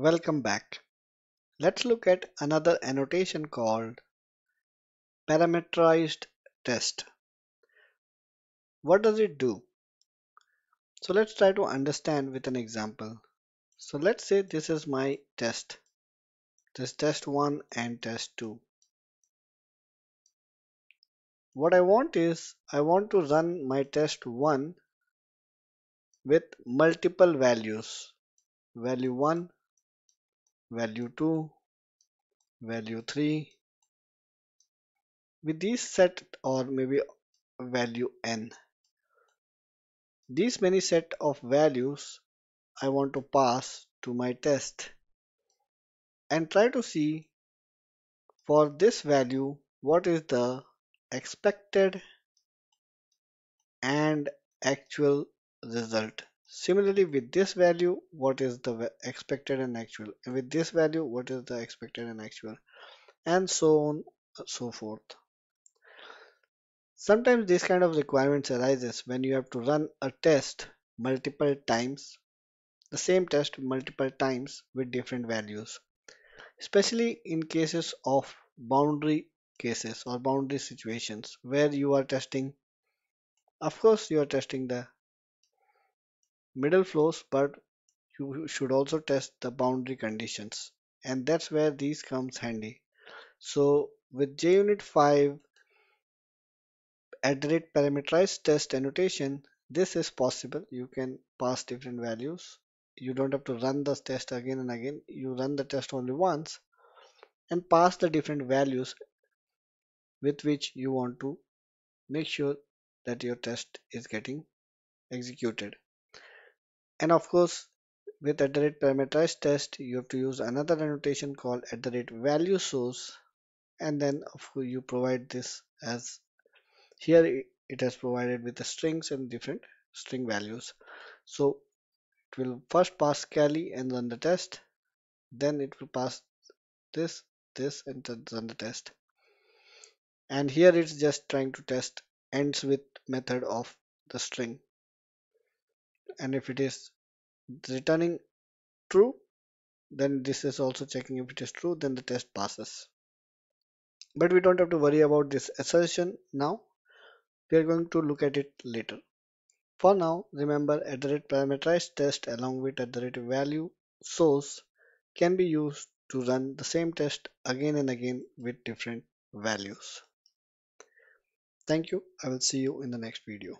Welcome back. Let's look at another annotation called parameterized test. What does it do? So let's try to understand with an example. So let's say this is my test. This test 1 and test 2. What I want is I want to run my test 1 with multiple values. Value 1, value 2, value 3 with these set or maybe value n. These many set of values I want to pass to my test and try to see for this value what is the expected and actual result. Similarly, with this value, what is the expected and actual? And with this value, what is the expected and actual? And so on, so forth. Sometimes this kind of requirements arises when you have to run a test multiple times, the same test multiple times with different values, especially in cases of boundary cases or boundary situations where you are testing. Of course, you are testing the middle flows, but you should also test the boundary conditions, and that's where these comes handy. So with JUnit 5 @parameterized test annotation, this is possible. You can pass different values. You don't have to run the test again and again. You run the test only once and pass the different values with which you want to make sure that your test is getting executed. And of course, with @parameterized test, you have to use another annotation called @ValueSource, and then of course you provide this as here it has provided with the strings and different string values. So it will first pass Cali and run the test, then it will pass this, this, and then run the test. And here it's just trying to test ends with method of the string, and if it is returning true, then this is also checking if it is true, then the test passes. But we don't have to worry about this assertion now. We are going to look at it later. For now, remember @parameterized test along with @value source can be used to run the same test again and again with different values. Thank you. I will see you in the next video.